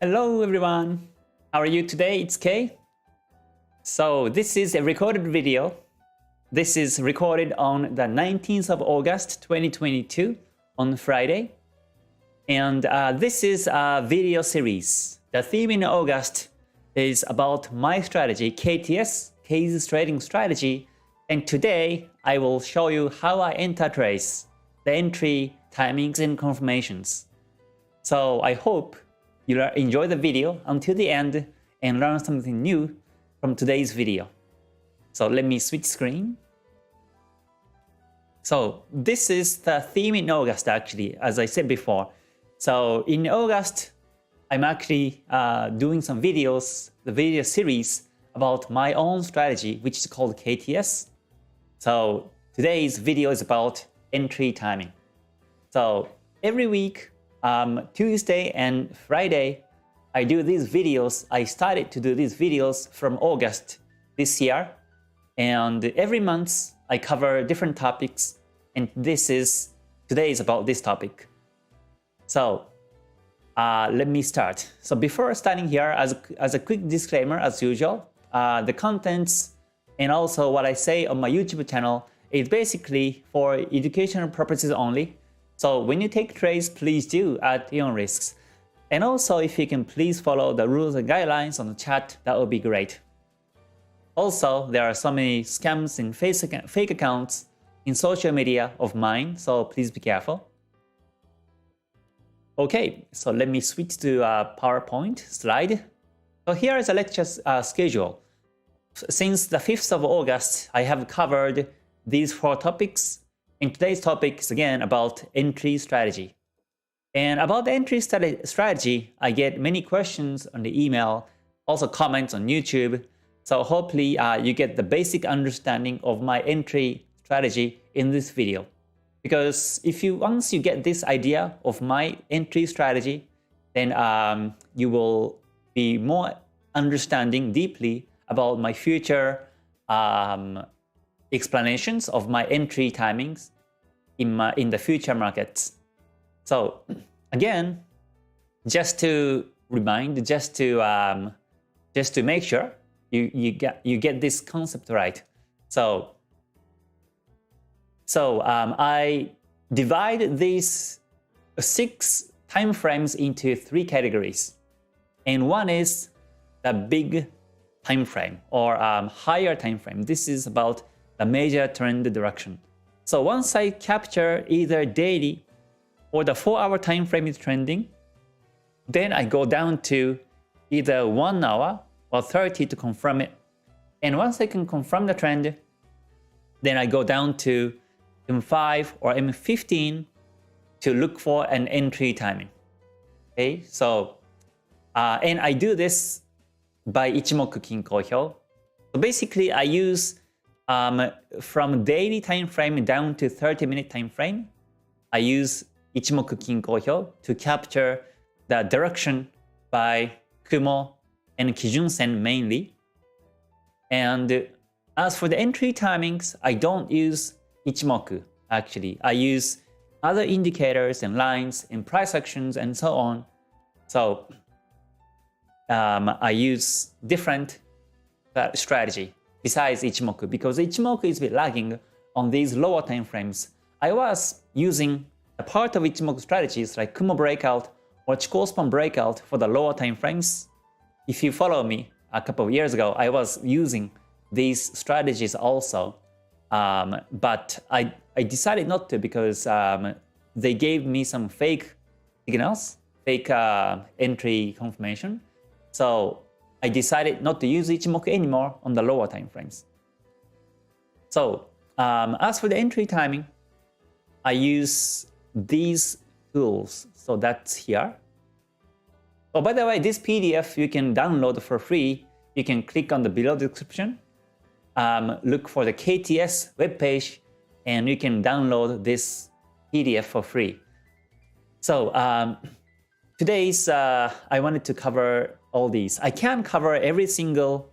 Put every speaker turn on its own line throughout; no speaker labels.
Hello everyone, how are you today? It's Kay. So this is a recorded video. This is recorded on the 19th of August 2022 on Friday. And this is a video series. The theme in August is about my strategy, KTS, K's trading strategy. And today I will show you how I enter trades, the entry, timings, and confirmations. So I hope you enjoy the video until the end and learn something new from today's video. So let me switch screen. So this is the theme in August actually, as I said before. So in August, I'm actually doing some videos, the video series about my own strategy, which is called KTS. So today's video is about entry timing. So every week, Tuesday and Friday, I do these videos. I started to do these videos from August this year. And every month, I cover different topics. And today is about this topic. So let me start. So before starting here, as a quick disclaimer, as usual, the contents and also what I say on my YouTube channel is basically for educational purposes only. So when you take trades, please do at your own risks. And also, if you can please follow the rules and guidelines on the chat, that would be great. Also, there are so many scams and fake accounts in social media of mine, so please be careful. Okay, so let me switch to a PowerPoint slide. So here is a lecture schedule. Since the 5th of August, I have covered these 4 topics. And today's topic is again about entry strategy. And about the entry strategy, I get many questions on the email, also comments on YouTube. So hopefully you get the basic understanding of my entry strategy in this video. Because once you get this idea of my entry strategy, then you will be more understanding deeply about my future explanations of my entry timings in the future markets. So again, just to remind, just to make sure you get this concept right. So I divide these 6 time frames into 3 categories, and one is the big time frame or higher time frame. This is about the major trend direction. So once I capture either daily or the 4-hour time frame is trending, then I go down to either 1 hour or 30 to confirm it. And once I can confirm the trend, then I go down to M5 or M15 to look for an entry timing. Okay, so and I do this by Ichimoku Kinko Hyo. So basically, I use from daily time frame down to 30-minute time frame. I use Ichimoku Kinko Hyo to capture the direction by Kumo and Kijun Sen mainly. And as for the entry timings, I don't use Ichimoku actually. I use other indicators and lines and price actions and so on. So I use different strategy besides Ichimoku, because Ichimoku is a bit lagging on these lower time frames. I was using a part of Ichimoku strategies like Kumo breakout or Chikou span breakout for the lower time frames. If you follow me a couple of years ago, I was using these strategies also, but I decided not to because they gave me some fake signals, fake entry confirmation. So I decided not to use Ichimoku anymore on the lower time frames. So as for the entry timing, I use these tools. So that's here. Oh, by the way, this PDF you can download for free. You can click on the below description, look for the KTS webpage, and you can download this PDF for free. So today's I wanted to cover all these. I can't cover every single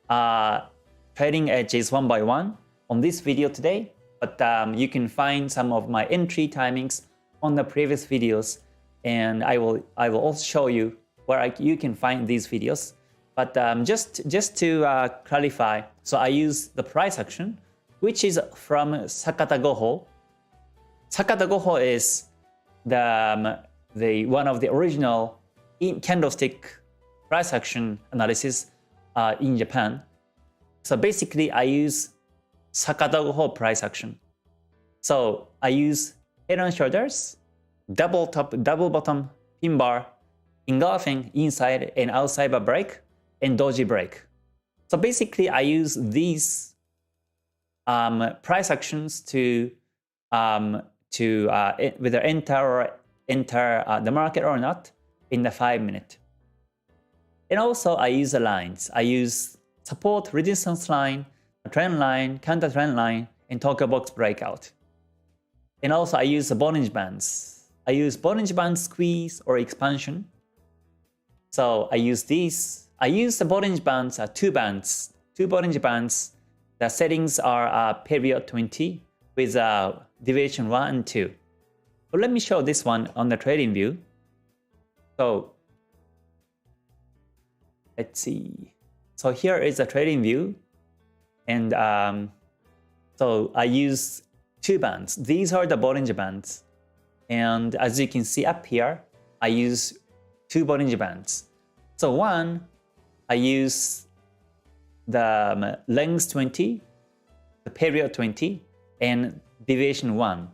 trading edges one by one on this video today, but you can find some of my entry timings on the previous videos, and I will also show you where you can find these videos. But just to clarify, so I use the price action, which is from Sakata Goho. Sakata Goho is the one of the original candlestick price action analysis in Japan. So basically, I use Sakata Goho price action. So I use head and shoulders, double top, double bottom pin bar, engulfing inside and outside bar break, and doji break. So basically, I use these price actions to whether enter the market or not in the 5 minute. And also I use the lines. I use support, resistance line, trend line, counter trend line, and Tokyo box breakout. And also I use the Bollinger Bands. I use Bollinger Band squeeze or expansion. So I use these. I use the Bollinger Bands, two Bollinger Bands. The settings are period 20 with deviation 1 and 2. So let me show this one on the trading view. So let's see. So here is the trading view. And so I use two bands. These are the Bollinger Bands. And as you can see up here, I use two Bollinger Bands. So one, I use the length 20, the period 20, and deviation 1.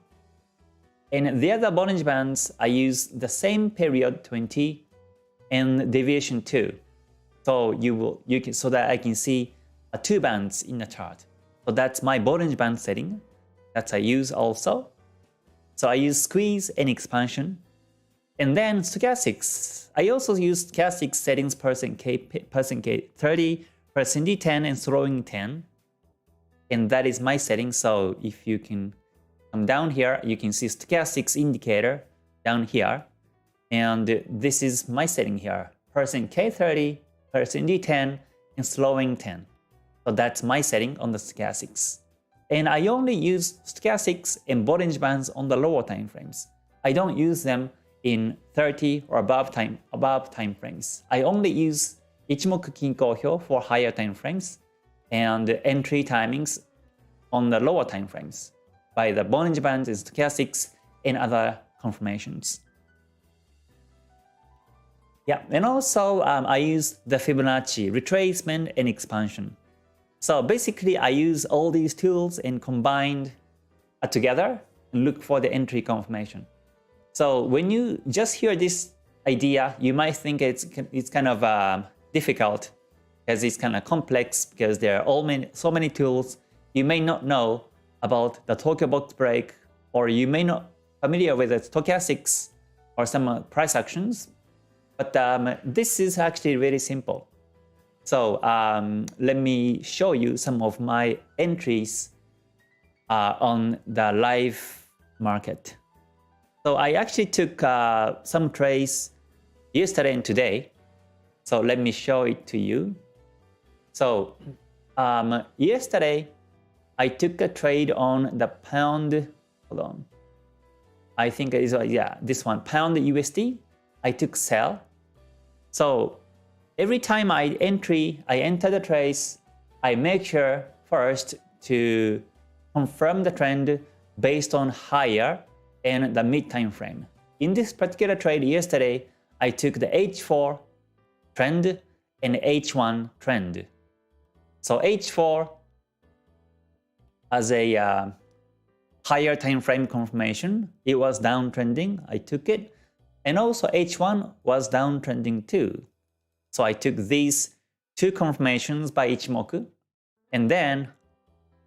And the other Bollinger Bands, I use the same period 20 and deviation 2. So so that I can see two bands in the chart. So that's my Bollinger Band setting that I use also. So I use squeeze and expansion. And then stochastics. I also use stochastic settings percent K 30, percent D10, and throwing 10. And that is my setting. So if you can come down here, you can see stochastics indicator down here. And this is my setting here. Percent K30, percent D10, and slowing 10. So that's my setting on the stochastics. And I only use stochastics and Bollinger Bands on the lower time frames. I don't use them in 30 or above time frames. I only use Ichimoku Kinko Hyo for higher time frames and entry timings on the lower time frames by the Bollinger Bands and stochastics and other confirmations. Yeah, and also I use the Fibonacci retracement and expansion. So basically, I use all these tools and combined together and look for the entry confirmation. So when you just hear this idea, you might think it's kind of difficult because it's kind of complex because there are so many tools. You may not know about the Tokyo box break, or you may not familiar with the stochastics or some price actions. But this is actually very simple. So let me show you some of my entries on the live market. So I actually took some trades yesterday and today. So let me show it to you. So yesterday, I took a trade on the pound. Hold on. I think it is, yeah, this one, pound USD. I took sell. So every time I enter the trades, I make sure first to confirm the trend based on higher and the mid time frame. In this particular trade yesterday, I took the H4 trend and H1 trend. So H4 as a higher time frame confirmation, it was downtrending. I took it. And also H1 was downtrending too. So I took these two confirmations by Ichimoku. And then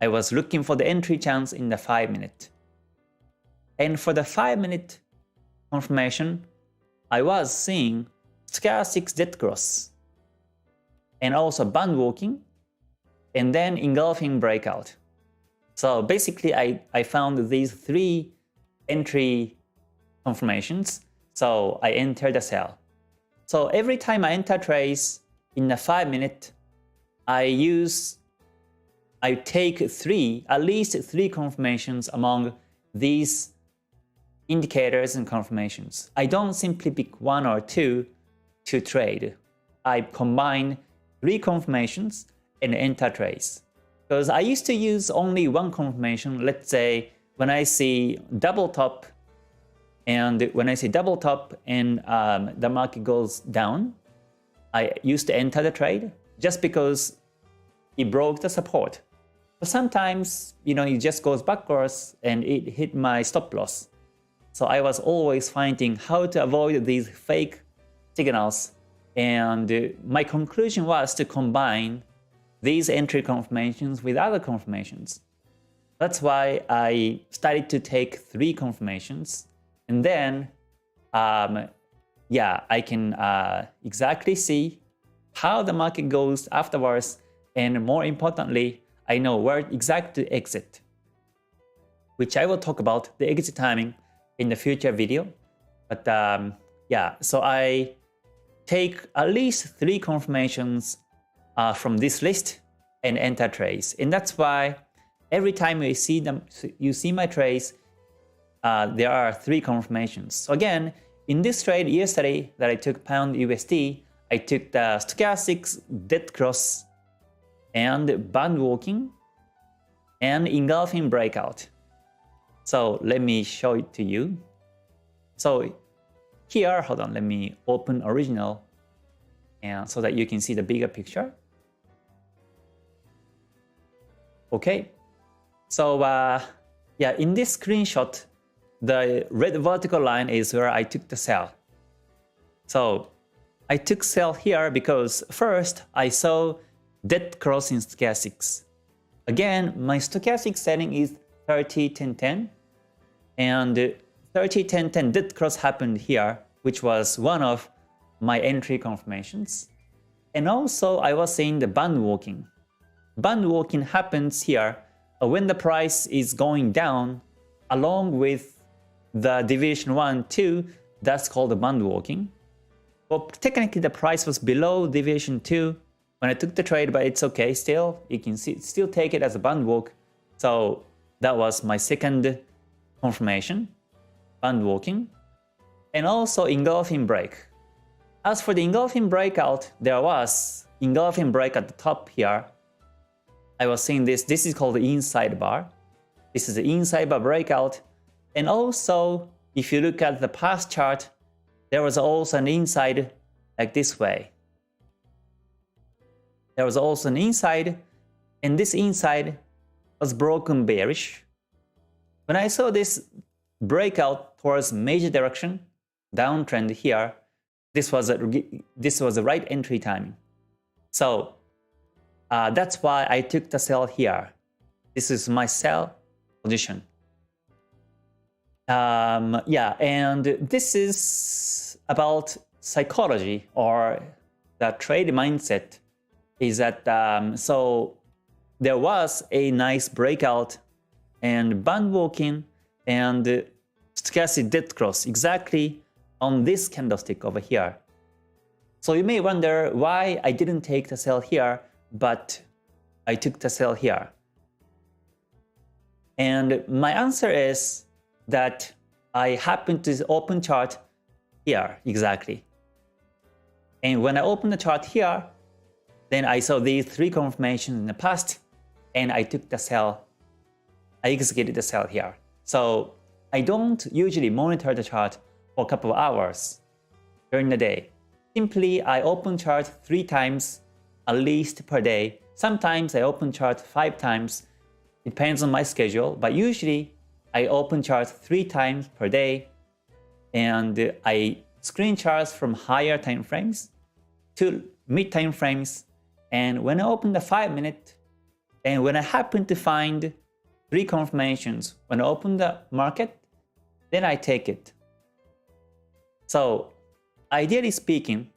I was looking for the entry chance in the 5 minute. And for the 5 minute confirmation, I was seeing stochastic dead cross and also band walking and then engulfing breakout. So basically I found these three entry confirmations. So I entered the sell. So every time I enter trades in the 5 minute, I take at least three confirmations among these indicators and confirmations. I don't simply pick one or two to trade, I combine 3 confirmations and enter trades. Because I used to use only one confirmation. Let's say when I see double top, and when I see double top and the market goes down, I used to enter the trade just because it broke the support. But sometimes, it just goes backwards and it hit my stop loss. So I was always finding how to avoid these fake signals. And my conclusion was to combine these entry confirmations with other confirmations. That's why I started to take 3 confirmations. And then, I can exactly see how the market goes afterwards. And more importantly, I know where exactly to exit, which I will talk about the exit timing in the future video. But so I take at least 3 confirmations from this list and enter trades. And that's why every time you see my trades, there are 3 confirmations. So again, in this trade yesterday that I took pound USD, I took the stochastics dead cross and band walking and engulfing breakout. So let me show it to you. So here, hold on, let me open original and so that you can see the bigger picture. Okay, so in this screenshot, the red vertical line is where I took the sell. So I took sell here because first I saw dead cross in stochastics. Again, my stochastic setting is 30-10-10, and 30-10-10 dead cross happened here, which was one of my entry confirmations. And also I was seeing the band walking. Band walking happens here when the price is going down along with the deviation 1, 2, that's called the band walking. Well, technically the price was below deviation 2 when I took the trade, but it's okay still. You can still take it as a band walk. So that was my second confirmation, band walking. And also engulfing break. As for the engulfing breakout, there was engulfing break at the top here. I was seeing this is called the inside bar. This is the inside bar breakout. And also, if you look at the past chart, there was also an inside like this way. There was also an inside, and this inside was broken bearish. When I saw this breakout towards major direction, downtrend here, this was the right entry timing. So that's why I took the sell here. This is my sell position. And this is about psychology or the trade mindset. Is that so there was a nice breakout and band walking and stochastic dead cross exactly on this candlestick over here. So you may wonder why I didn't take the sell here, but I took the sell here. And my answer is that I happened to open chart here exactly. And when I opened the chart here, then I saw these 3 confirmations in the past, and I took the sell. I executed the sell here. So I don't usually monitor the chart for a couple of hours during the day. Simply, I open chart 3 times at least per day. Sometimes I open chart 5 times. It depends on my schedule, but usually I open chart 3 times per day, and I screen charts from higher time frames to mid time frames. And when I open the 5-minute, and when I happen to find 3 confirmations, when I open the market, then I take it. So ideally speaking,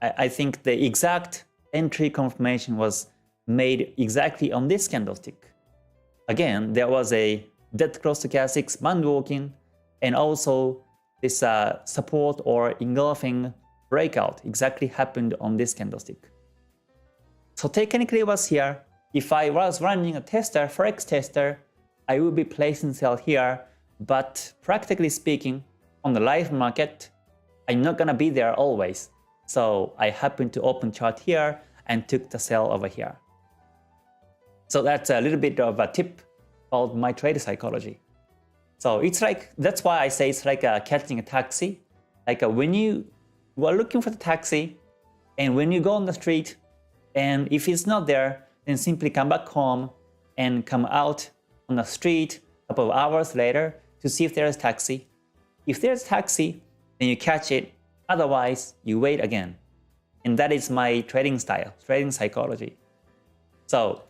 I think the exact entry confirmation was made exactly on this candlestick. Again, there was a dead cross stochastics band walking, and also this support or engulfing breakout exactly happened on this candlestick. So technically it was here. If I was running a tester, forex tester, I would be placing sell here. But practically speaking, on the live market, I'm not gonna be there always. So I happened to open chart here and took the sell over here. So that's a little bit of a tip called my trade psychology. So it's like, that's why I say it's like catching a taxi. Like when you are looking for the taxi and when you go on the street and if it's not there, then simply come back home and come out on the street a couple of hours later to see if there's a taxi. If there's a taxi, then you catch it. Otherwise, you wait again. And that is my trading style, trading psychology. So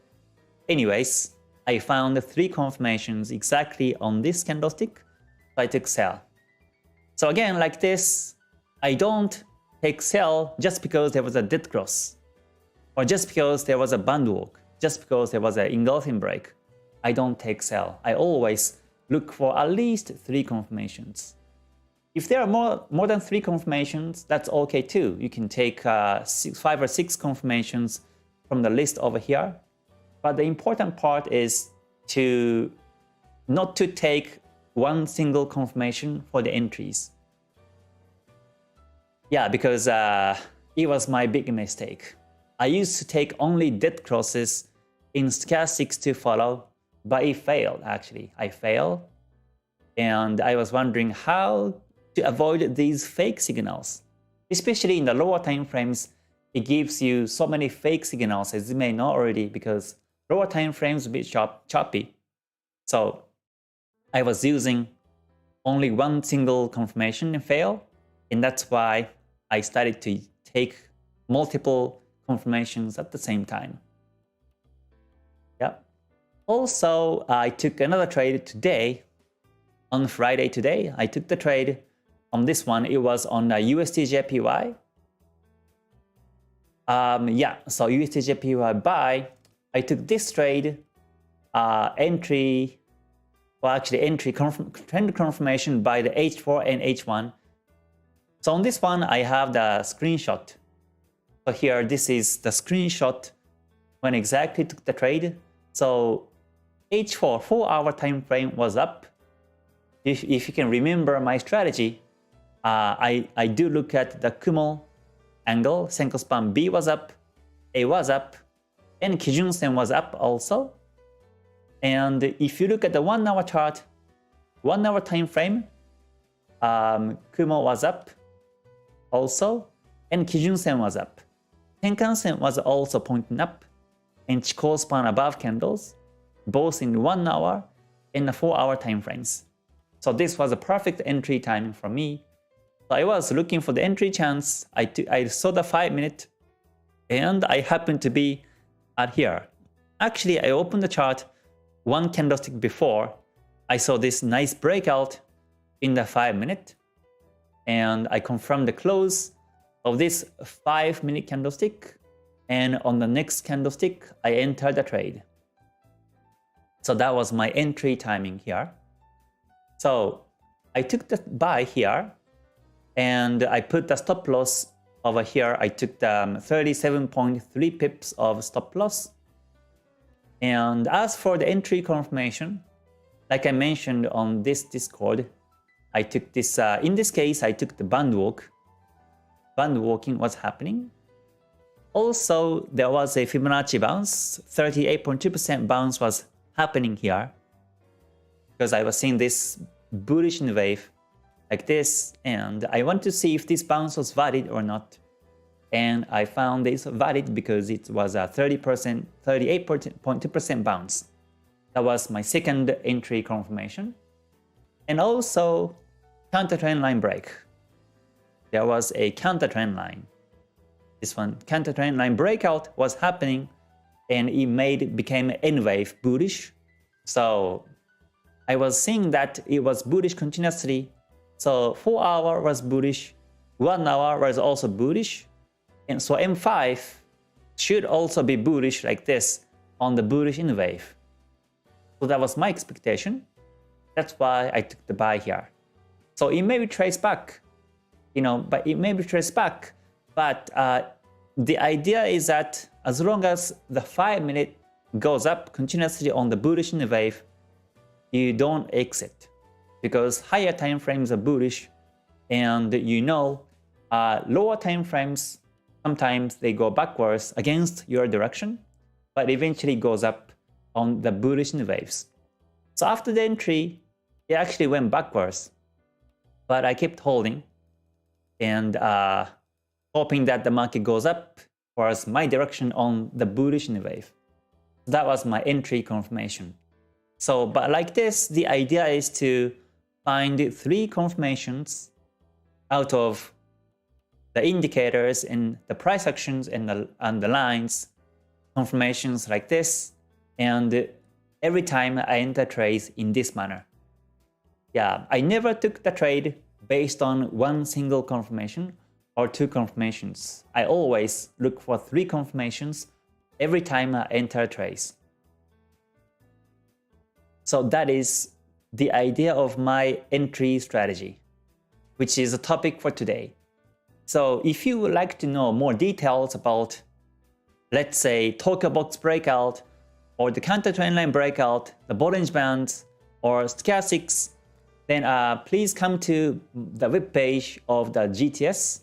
anyways, I found 3 confirmations exactly on this candlestick, so I took sell. So again, like this, I don't take sell just because there was a dead cross, or just because there was a band walk, just because there was an engulfing break. I don't take sell. I always look for at least 3 confirmations. If there are more than 3 confirmations, that's okay too. You can take 5 or 6 confirmations from the list over here. But the important part is to not to take one single confirmation for the entries. Yeah, because it was my big mistake. I used to take only dead crosses in stochastics to follow, but it failed actually. I failed, and I was wondering how to avoid these fake signals. Especially in the lower time frames, it gives you so many fake signals, as you may know already, because lower time frames a bit choppy. So I was using only one single confirmation and fail, and that's why I started to take multiple confirmations at the same time. Yeah. Also, I took another trade today. On Friday today, I took the trade on this one. It was on USDJPY. Yeah, so USDJPY buy. I took this trade, entry trend confirmation by the H4 and H1. So on this one, I have the screenshot. So here, this is the screenshot when exactly took the trade. So H4 4-hour time frame was up. If you can remember my strategy, I do look at the Kumo angle. Senko span B was up, A was up, and Kijun Sen was up also. And if you look at the 1 hour chart, 1 hour time frame, Kumo was up also, and Kijun Sen was up. Tenkan Sen was also pointing up, and Chikou span above candles, both in 1 hour and the 4 hour time frames. So this was a perfect entry timing for me. So I was looking for the entry chance. I saw the 5 minute, and I happened to be at here. Actually, I opened the chart 1 candlestick before. I saw this nice breakout in the 5 minute, and I confirmed the close of this 5 minute candlestick, and on the next candlestick, I entered the trade. So that was my entry timing here. So I took the buy here, and I put the stop loss over here. I took the 37.3 pips of stop loss. And as for the entry confirmation, like I mentioned on this Discord, I took this, in this case, I took the band walk. Band walking was happening. Also, there was a Fibonacci bounce, 38.2% bounce was happening here, because I was seeing this bullish wave like this, and I want to see if this bounce was valid or not. And I found this valid because it was a 38.2% bounce. That was my second entry confirmation. And also, counter trend line break. There was a counter trend line. This one, counter trend line breakout was happening, and it became N wave bullish. So I was seeing that it was bullish continuously. So 4 hour was bullish, 1 hour was also bullish. And so M5 should also be bullish like this on the bullish N wave. So that was my expectation. That's why I took the buy here. So it may be traced back, but it may be traced back. But the idea is that as long as the 5 minute goes up continuously on the bullish N wave, you don't exit, because higher time frames are bullish, and lower time frames, sometimes they go backwards against your direction, but eventually goes up on the bullish waves. So after the entry, it actually went backwards, but I kept holding and hoping that the market goes up towards my direction on the bullish wave. That was my entry confirmation. So, but like this, the idea is to find 3 confirmations out of the indicators and the price actions and the lines, confirmations like this, and every time I enter trades in this manner. Yeah, I never took the trade based on one single confirmation or 2 confirmations. I always look for 3 confirmations every time I enter trades. So that is the idea of my entry strategy, which is a topic for today. So if you would like to know more details about, let's say, Tokyo Box breakout, or the counter trend line breakout, the Bollinger Bands, or stochastics, then please come to the webpage of the GTS.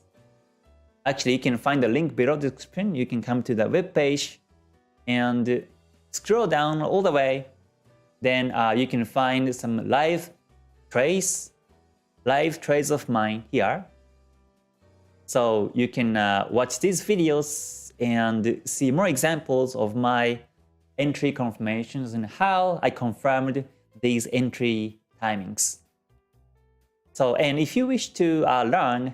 Actually, you can find the link below the description. You can come to the webpage and scroll down all the way. Then you can find some live trades of mine here. So you can watch these videos and see more examples of my entry confirmations and how I confirmed these entry timings. So, and if you wish to learn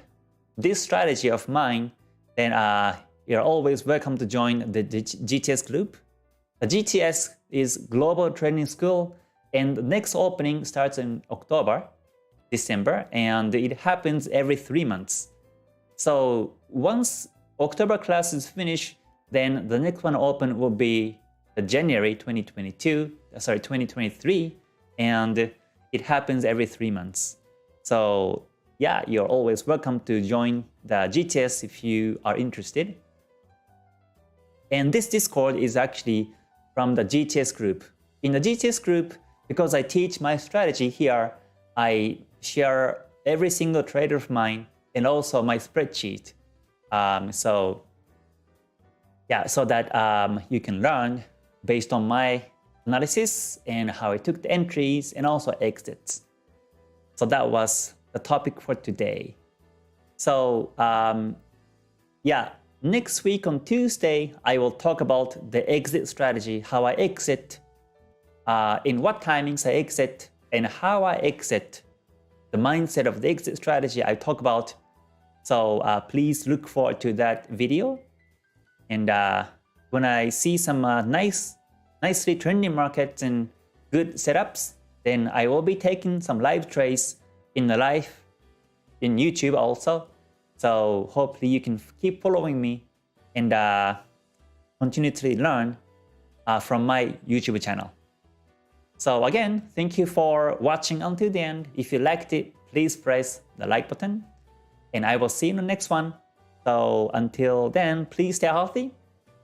this strategy of mine, then you're always welcome to join the GTS group. The GTS is Global Trading School, and the next opening starts in December, and it happens every 3 months. So once October class is finished, then the next one open will be January 2023, and it happens every 3 months. So yeah, you're always welcome to join the GTS if you are interested. And this Discord is actually from the GTS group. In the GTS group, because I teach my strategy here, I share every single trade of mine and also my spreadsheet. So that you can learn based on my analysis and how I took the entries and also exits. So that was the topic for today. So next week on Tuesday, I will talk about the exit strategy, how I exit, in what timings I exit, and how I exit, the mindset of the exit strategy I talk about. So please look forward to that video. And when I see some nicely trending markets and good setups, then I will be taking some live trades in YouTube also. So hopefully you can keep following me and continue to learn from my YouTube channel. So again, thank you for watching until the end. If you liked it, please press the like button, and I will see you in the next one. So until then, please stay healthy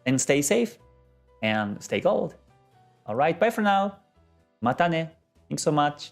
and stay safe and stay gold. Alright, bye for now. Mata ne. Thanks so much.